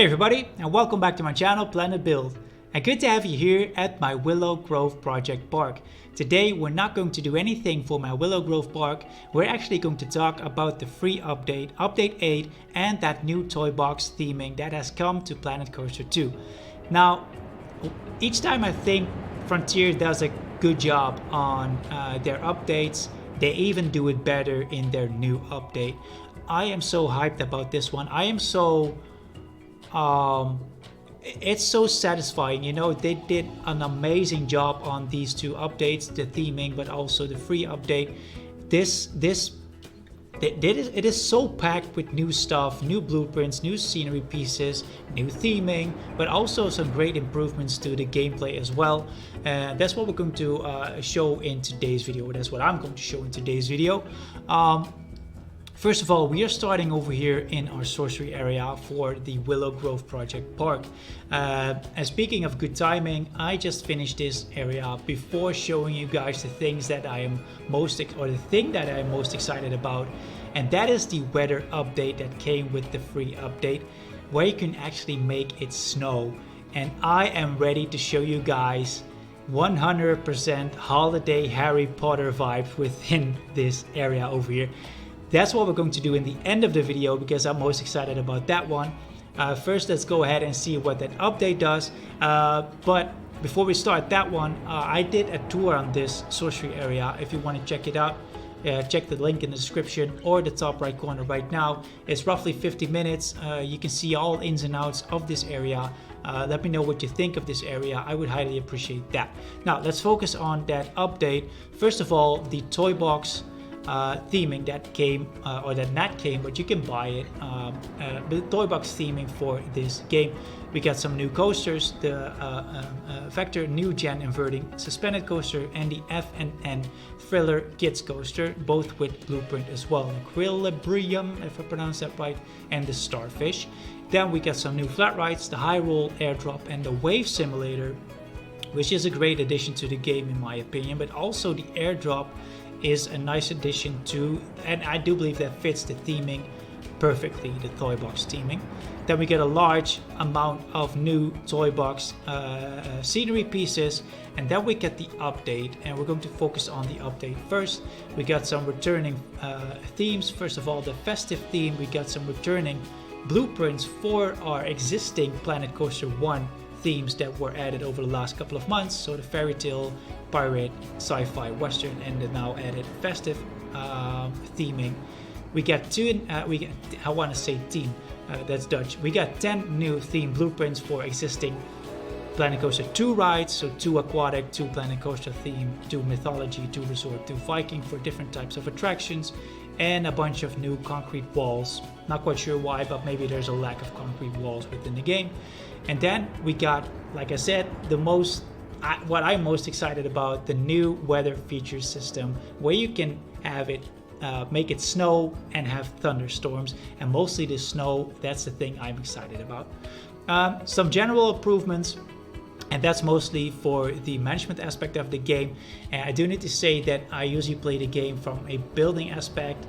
everybody, and welcome back to my channel Planet Build. And good to have you here at my Willow Grove project park. Today we're not going to do anything for my Willow Grove park. We're actually going to talk about the free update, Update 8, and that new Toybox theming that has come to Planet Coaster 2. Now, each time I think Frontier does a good job on their updates, they even do it better in their new update. I am so hyped about this one. I am so it's so satisfying. You know, they did an amazing job on these two updates, the theming but also the free update. It is so packed with new stuff, new blueprints, new scenery pieces, new theming, but also some great improvements to the gameplay as well. And that's what we're going to show in today's video. That's what I'm going to show in today's video. First of all, we are starting over here in our sorcery area for the Willow Grove project park. And speaking of good timing, I just finished this area before showing you guys the things that I am the thing that I am most excited about, and that is the weather update that came with the free update, where you can actually make it snow. And I am ready to show you guys 100% holiday Harry Potter vibes within this area over here. That's what we're going to do in the end of the video because I'm most excited about that one. First, let's go ahead and see what that update does. But before we start that one, I did a tour on this sorcery area. If you want to check it out, check the link in the description or the top right corner right now. It's roughly 50 minutes. You can see all ins and outs of this area. Let me know what you think of this area. I would highly appreciate that. Now, let's focus on that update. First of all, the Toybox theming that came, or that not came, but you can buy it. The Toybox theming for this game. We got some new coasters, the Vector New Gen Inverting Suspended Coaster and the F&N Thriller Kids Coaster, both with blueprint as well. Equilibrium, if I pronounce that right, and the Starfish. Then we got some new flat rides, the High Roll Airdrop and the Wave Simulator, which is a great addition to the game in my opinion, but also the airdrop is a nice addition to, and I do believe that fits the theming perfectly, the Toybox theming. Then we get a large amount of new Toybox scenery pieces, and then we get the update, and we're going to focus on the update first. We got some returning themes. First of all, the festive theme. We got some returning blueprints for our existing Planet Coaster 1 themes that were added over the last couple of months. So the fairy tale, pirate, sci-fi, western, and the now added festive theming. We got I want to say team, that's Dutch. We got 10 new theme blueprints for existing Planet Coaster 2 rides, so 2 aquatic, 2 Planet Coaster theme, 2 mythology, 2 resort, 2 Viking for different types of attractions, and a bunch of new concrete walls. Not quite sure why, but maybe there's a lack of concrete walls within the game. And then we got, like I said, what I'm most excited about, the new weather feature system, where you can have it make it snow and have thunderstorms, and mostly the snow. That's the thing I'm excited about. Some general improvements, and that's mostly for the management aspect of the game. And I do need to say that I usually play the game from a building aspect,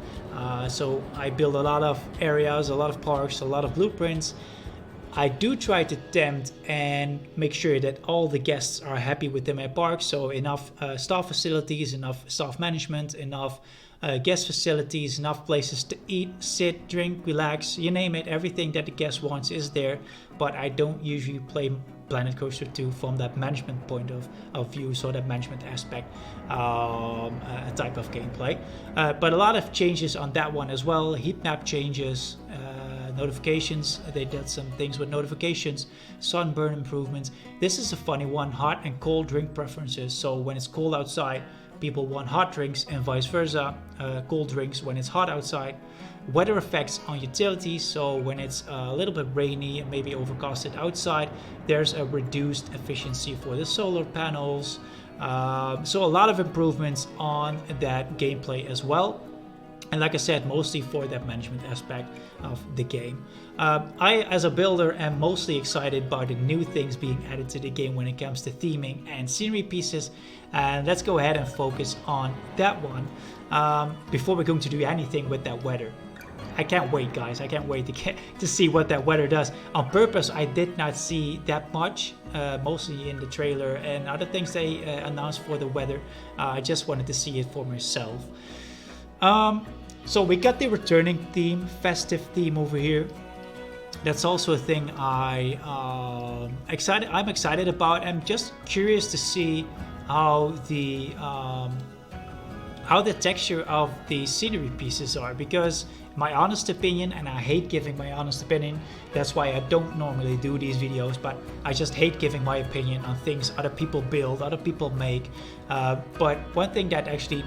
so I build a lot of areas, a lot of parks, a lot of blueprints. I do try to tempt and make sure that all the guests are happy within my park, so enough staff facilities, enough staff management, enough guest facilities, enough places to eat, sit, drink, relax, you name it. Everything that the guest wants is there, but I don't usually play Planet Coaster 2 from that management point of view, so that management aspect type of gameplay. But a lot of changes on that one as well. Heat map changes, notifications. They did some things with notifications, sunburn improvements. This is a funny one, hot and cold drink preferences. So when it's cold outside, people want hot drinks and vice versa, cold drinks when it's hot outside. Weather effects on utilities, so when it's a little bit rainy and maybe overcasted outside, there's a reduced efficiency for the solar panels. So a lot of improvements on that gameplay as well. And like I said, mostly for that management aspect of the game. I, as a builder, am mostly excited about the new things being added to the game when it comes to theming and scenery pieces. And let's go ahead and focus on that one before we're going to do anything with that weather. I can't wait, guys. I can't wait to see what that weather does. On purpose, I did not see that much, mostly in the trailer and other things they announced for the weather. I just wanted to see it for myself. So we got the returning theme, festive theme over here. That's also a thing I'm excited about. I'm just curious to see how the texture of the scenery pieces are, because my honest opinion, and I hate giving my honest opinion, that's why I don't normally do these videos, but I just hate giving my opinion on things other people build, other people make. But one thing that actually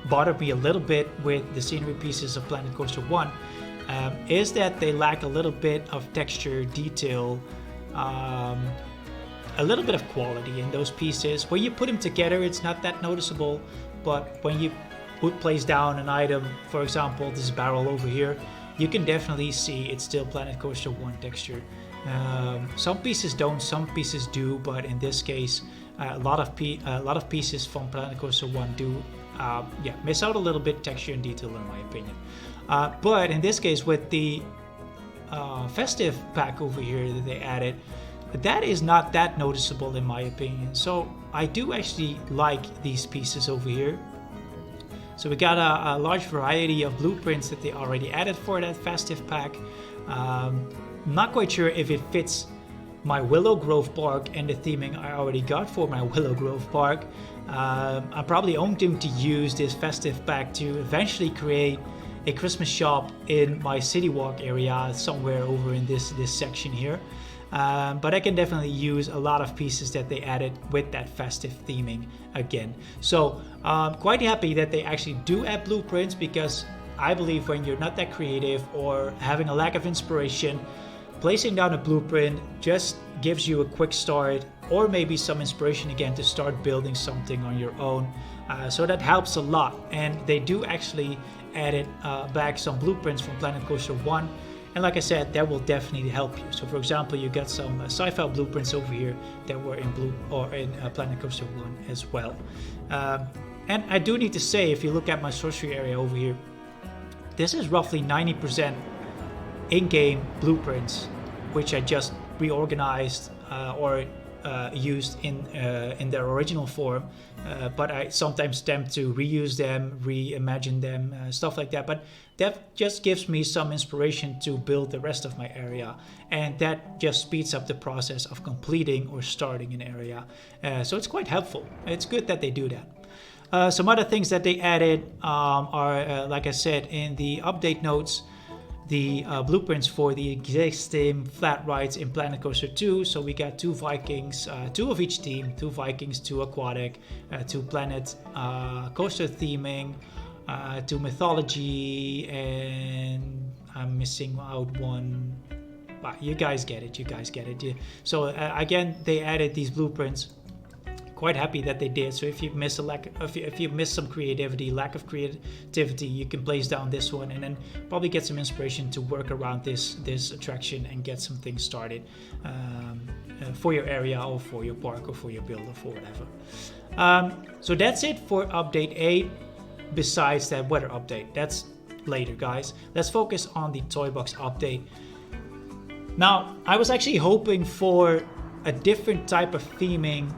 bothered me a little bit with the scenery pieces of Planet Coaster 1 is that they lack a little bit of texture, detail, a little bit of quality in those pieces. When you put them together, it's not that noticeable, but when you place down an item, for example this barrel over here, you can definitely see it's still Planet Coaster 1 texture. Some pieces don't, some pieces do, but in this case a lot of pieces from Planet Coaster 1 do miss out a little bit texture and detail, in my opinion. But in this case, with the festive pack over here that they added, that is not that noticeable in my opinion. So I do actually like these pieces over here. So we got a large variety of blueprints that they already added for that festive pack. I'm not quite sure if it fits my Willow Grove Park and the theming I already got for my Willow Grove Park. I'm probably going to use this festive pack to eventually create a Christmas shop in my City Walk area somewhere over in this section here. But I can definitely use a lot of pieces that they added with that festive theming again. So quite happy that they actually do add blueprints, because I believe when you're not that creative or having a lack of inspiration, placing down a blueprint just gives you a quick start, or maybe some inspiration again to start building something on your own. So that helps a lot, and they do actually added back some blueprints from Planet Coaster 1. And like I said, that will definitely help you. So for example, you got some sci-fi blueprints over here that were in Planet Coaster 1 as well. And I do need to say, if you look at my sorcery area over here, this is roughly 90% in-game blueprints, which I just reorganized or used in their original form. But I sometimes attempt to reuse them, reimagine them, stuff like that. But that just gives me some inspiration to build the rest of my area, and that just speeds up the process of completing or starting an area. So it's quite helpful. It's good that they do that. Some other things that they added are, like I said, in the update notes, the blueprints for the existing flat rides in Planet Coaster 2. So we got 2 Vikings, 2 of each team, 2 Vikings, 2 aquatic, 2 Planet Coaster theming, 2 mythology, and I'm missing out one. But you guys get it, Yeah. So again, they added these blueprints. Quite happy that they did. So if you miss if you miss some lack of creativity, you can place down this one and then probably get some inspiration to work around this attraction and get some things started for your area or for your park or for your build or for whatever. So that's it for update 8. Besides that weather update, that's later, guys. Let's focus on the Toybox update. Now, I was actually hoping for a different type of theming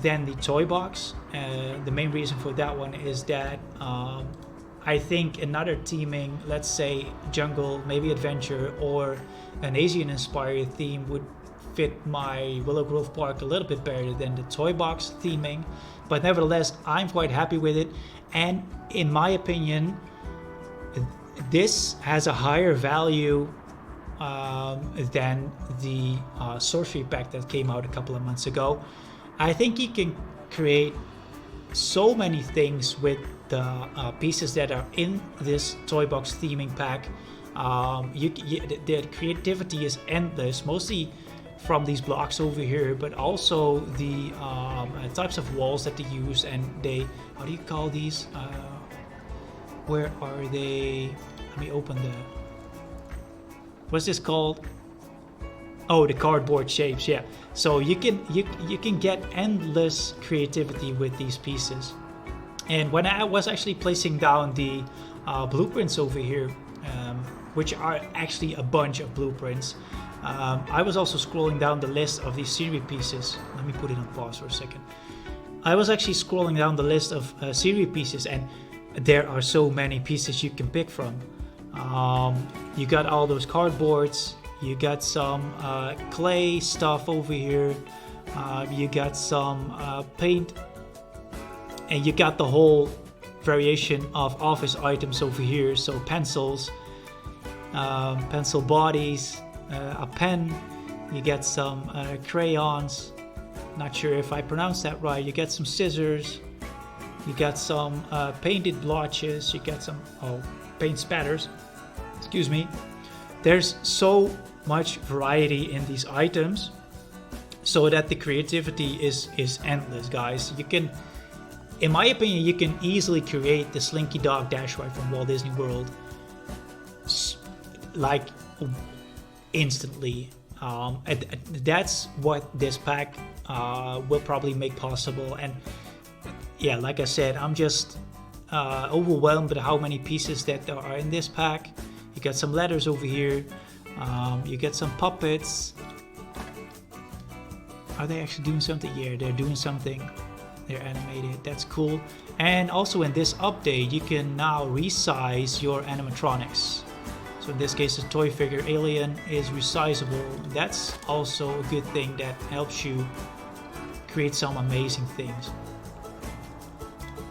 than the Toybox. The main reason for that one is that I think another theming, let's say jungle, maybe adventure, or an Asian inspired theme would fit my Willow Grove Park a little bit better than the Toybox theming. But nevertheless, I'm quite happy with it, and in my opinion, this has a higher value than the sorcery pack that came out a couple of months ago. I think you can create so many things with the pieces that are in this Toybox theming pack. The creativity is endless, mostly from these blocks over here, but also the types of walls that they use, and how do you call these? Where are they? Let me open what's this called? Oh, the cardboard shapes, yeah. So you can get endless creativity with these pieces. And when I was actually placing down the blueprints over here, which are actually a bunch of blueprints. I was also scrolling down the list of these scenery pieces. Let me put it on pause for a second. I was actually scrolling down the list of scenery pieces, and there are so many pieces you can pick from. You got all those cardboards, you got some clay stuff over here, you got some paint, and you got the whole variation of office items over here. So pencils, pencil bodies, a pen, you get some crayons, not sure if I pronounced that right, you get some scissors, you got some painted blotches, you get some paint spatters, excuse me. There's so much variety in these items, so that the creativity is endless, guys. You can, in my opinion, you can easily create the Slinky Dog Dash Ride from Walt Disney World like instantly. That's what this pack will probably make possible. And yeah, like I said, I'm just overwhelmed at how many pieces that there are in this pack. You got some letters over here, you get some puppets. Are they actually doing something? Yeah, they're doing something. They're animated. That's cool. And also in this update, you can now resize your animatronics. So in this case, the toy figure alien is resizable. That's also a good thing that helps you create some amazing things.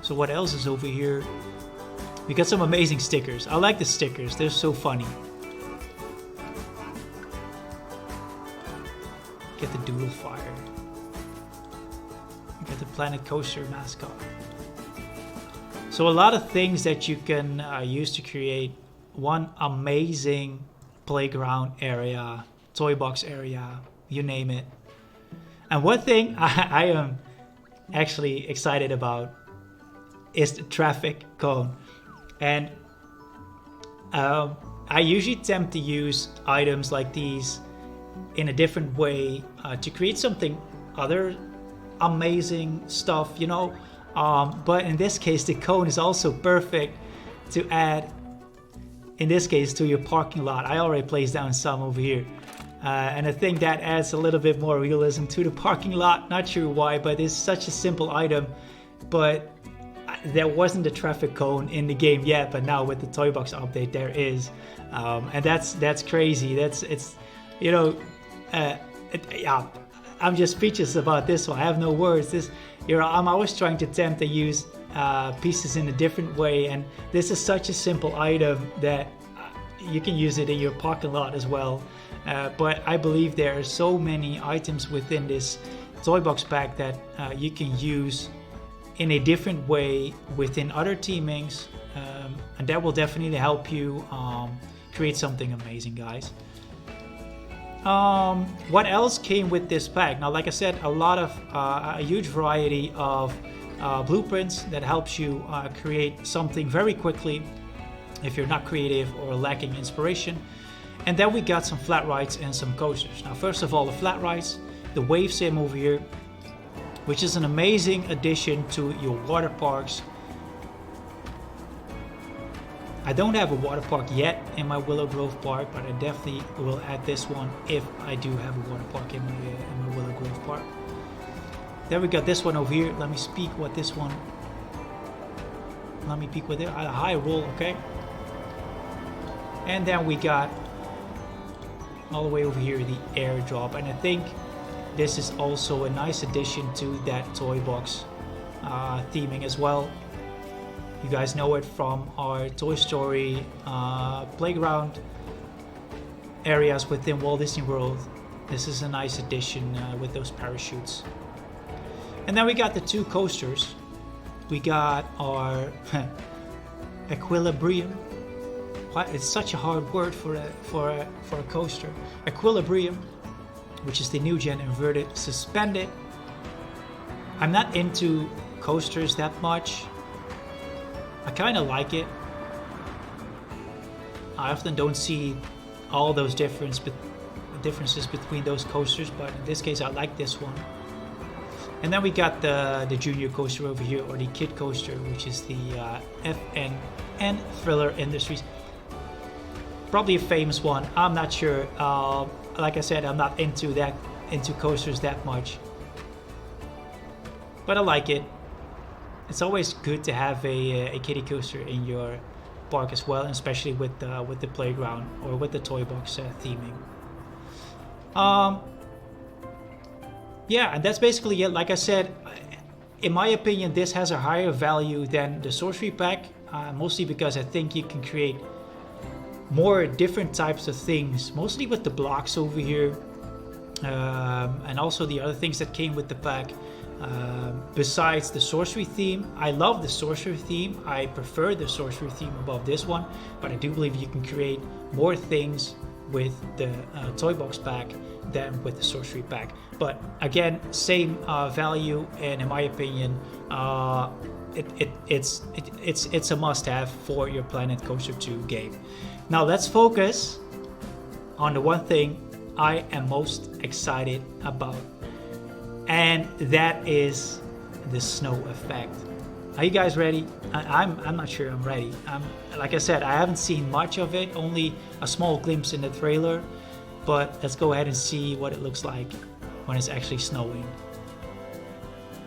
So what else is over here? We got some amazing stickers. I like the stickers. They're so funny. Get the Doodle Fire. Get the Planet Coaster mascot. So a lot of things that you can use to create one amazing playground area, toy box area, you name it. And one thing I am actually excited about is the traffic cone. And I usually tend to use items like these in a different way to create something other amazing stuff, you know. But in this case, the cone is also perfect to add, in this case, to your parking lot. I already placed down some over here. And I think that adds a little bit more realism to the parking lot. Not sure why, but it's such a simple item. But there wasn't a traffic cone in the game yet, but now with the Toybox update, there is. And that's crazy. It's you know, yeah, I'm just speechless about this one. I have no words. I'm always trying to attempt to use pieces in a different way, and this is such a simple item that you can use it in your parking lot as well. But I believe there are so many items within this Toybox pack that you can use in a different way within other teamings, and that will definitely help you create something amazing, guys. What else came with this pack? Now, like I said, a huge variety of blueprints that helps you create something very quickly if you're not creative or lacking inspiration. And then we got some flat rides and some coasters. Now, first of all, the flat rides, the wave sim over here, which is an amazing addition to your water parks. I don't have a water park yet in my Willow Grove park, but I definitely will add this one if I do have a water park in my Willow Grove park. Then we got this one over here. Let me speak what this one. Let me peek with it. A high roll, okay. And then we got all the way over here the airdrop, and I think this is also a nice addition to that Toybox theming as well. You guys know it from our Toy Story playground areas within Walt Disney World. This is a nice addition with those parachutes. And then we got the two coasters. We got our equilibrium. What? It's such a hard word for a coaster. Equilibrium, which is the new gen inverted suspended. I'm not into coasters that much. I kind of like it. I often don't see all those differences between those coasters, but in this case I like this one. And then we got the junior coaster over here, or the kid coaster, which is the FNN Thriller Industries. Probably a famous one. I'm not sure. Like I said, I'm not into coasters that much, but I like it. It's always good to have a kiddie coaster in your park as well, especially with the playground or with the Toybox theming. Yeah, and that's basically it. Like I said, in my opinion, this has a higher value than the sorcery pack, mostly because I think you can create more different types of things, mostly with the blocks over here, and also the other things that came with the pack. Besides the sorcery theme, I love the sorcery theme. I prefer the sorcery theme above this one, but I do believe you can create more things with the Toybox pack than with the sorcery pack. But again, same value, and in my opinion, it's a must-have for your Planet Coaster 2 game. Now let's focus on the one thing I am most excited about, and that is the snow effect. Are you guys ready? I'm not sure I'm ready. Like I said, I haven't seen much of it, only a small glimpse in the trailer, but let's go ahead and see what it looks like when it's actually snowing.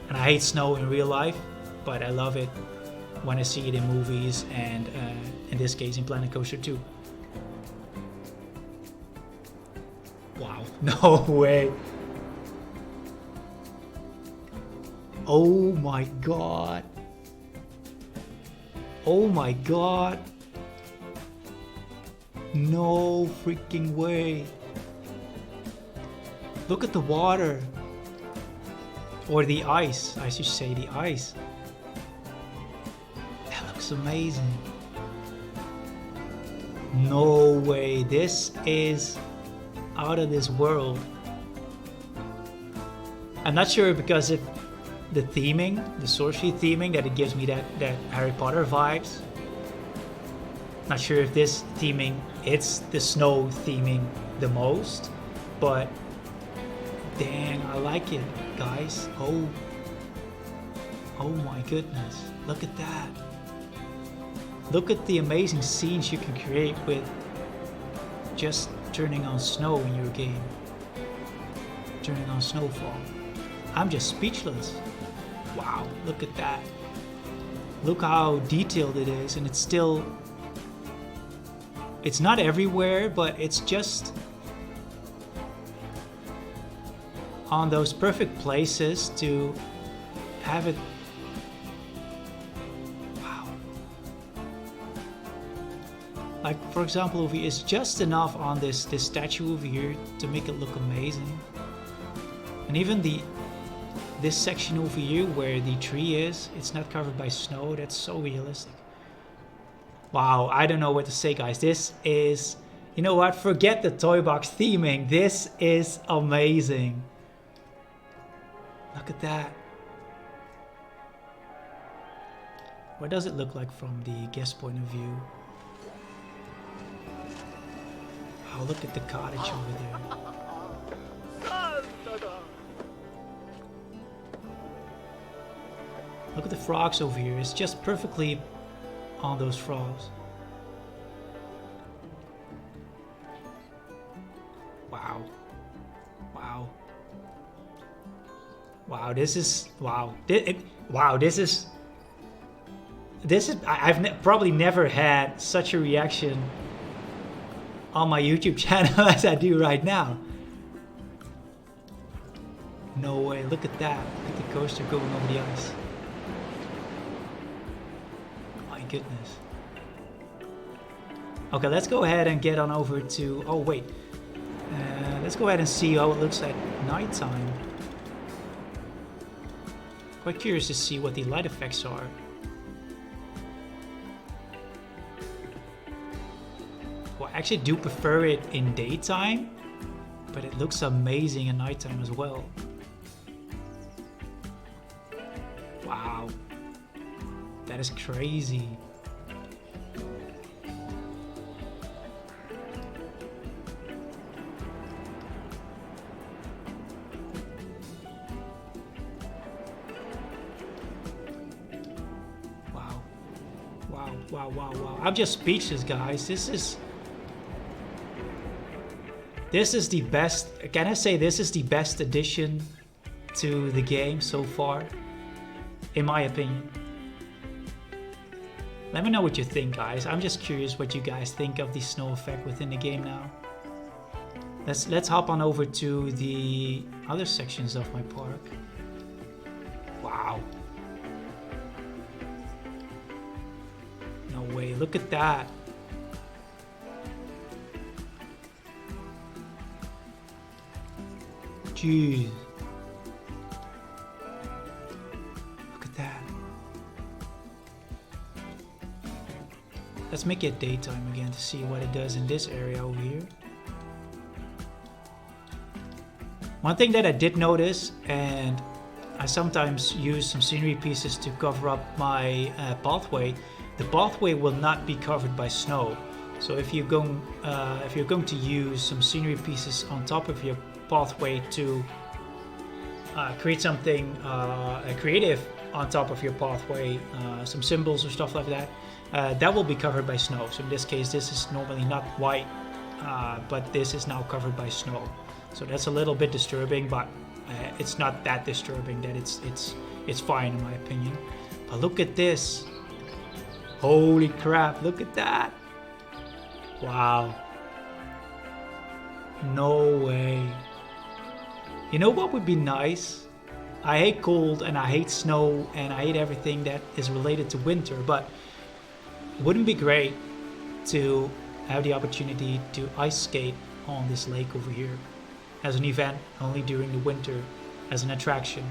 And I hate snow in real life, but I love it when I see it in movies, and in this case in Planet Coaster 2. Wow, no way. Oh my god. Oh my god. No freaking way. Look at the water. Or the ice. I should say the ice. That looks amazing. No way. This is out of this world. I'm not sure because if the theming, the sorcery theming, that it gives me that Harry Potter vibes. Not sure if this theming, it's the snow theming the most, but dang, I like it, guys. Oh my goodness, look at that. Look at the amazing scenes you can create with just turning on snow in your game. Turning on snowfall. I'm just speechless. Wow, look at that. Look how detailed it is, and it's not everywhere, but it's just on those perfect places to have it. Wow. Like, for example, over here, it's just enough on this statue over here to make it look amazing. And even this section over here where the tree is, it's not covered by snow. That's so realistic. Wow, I don't know what to say, guys. This is, you know what? Forget the Toybox theming. This is amazing. Look at that. What does it look like from the guest point of view? Oh, look at the cottage over there. Look at the frogs over here. It's just perfectly on those frogs. Wow. Wow. Wow, this is... Wow. Wow, this is... I've probably never had such a reaction on my YouTube channel as I do right now. No way. Look at that. Look at the coaster going over the ice. Goodness. Okay, let's go ahead and get on over to... Oh, wait. Let's go ahead and see how it looks at nighttime. Quite curious to see what the light effects are. Well, I actually do prefer it in daytime, but it looks amazing at nighttime as well. Wow. That is crazy. Wow. I'm just speechless, guys. This is This is the best, can I say this is the best addition to the game so far, in my opinion. Let me know what you think, guys. I'm just curious what you guys think of the snow effect within the game now. Let's hop on over to the other sections of my park. Wow. No way, look at that. Jeez. Look at that. Let's make it daytime again to see what it does in this area over here. One thing that I did notice, and I sometimes use some scenery pieces to cover up my pathway, the pathway will not be covered by snow. So if you're going to use some scenery pieces on top of your pathway to create something creative on top of your pathway, some symbols or stuff like that, that will be covered by snow. So in this case, this is normally not white, but this is now covered by snow. So that's a little bit disturbing, but it's not that disturbing that it's fine in my opinion. But look at this. Holy crap, look at that. Wow. No way. You know what would be nice? I hate cold and I hate snow and I hate everything that is related to winter, but wouldn't it be great to have the opportunity to ice skate on this lake over here as an event only during the winter, as an attraction,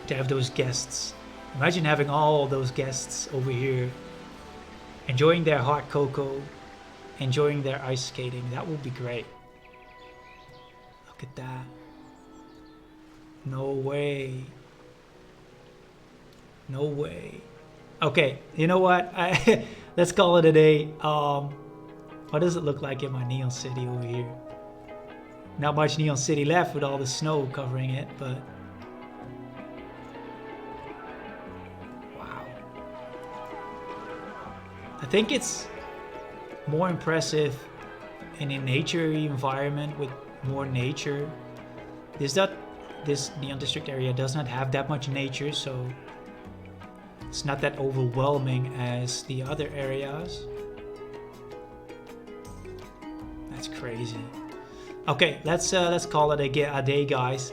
to have those guests. Imagine having all those guests over here enjoying their hot cocoa, enjoying their ice skating. That would be great. Look at that. No way. No way. Okay, you know what? Let's call it a day. What does it look like in my Neon City over here? Not much Neon City left with all the snow covering it, but wow. I think it's more impressive in a nature environment with more nature. This Neon District area does not have that much nature, so it's not that overwhelming as the other areas. That's crazy. Okay, let's call it a day, guys.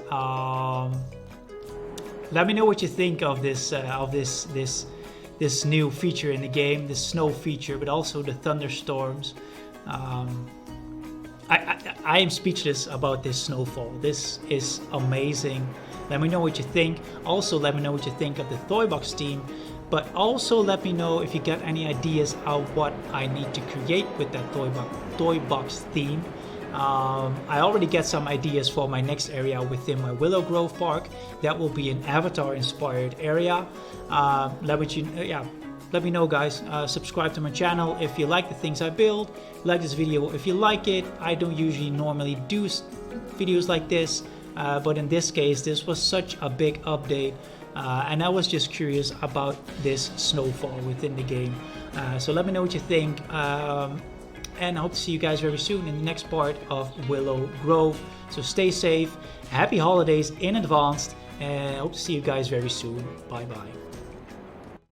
Let me know what you think of this new feature in the game, this snow feature, but also the thunderstorms. I am speechless about this snowfall. This is amazing. Let me know what you think. Also, let me know what you think of the Toybox team. But also let me know if you got any ideas of what I need to create with that Toybox theme. I already get some ideas for my next area within my Willow Grove park. That will be an Avatar inspired area. Let me know, guys. Subscribe to my channel if you like the things I build. Like this video if you like it. I don't usually normally do videos like this, but in this case this was such a big update, and I was just curious about this snowfall within the game. So let me know what you think, and I hope to see you guys very soon in the next part of Willow Grove. So stay safe, happy holidays in advance, and I hope to see you guys very soon. Bye bye.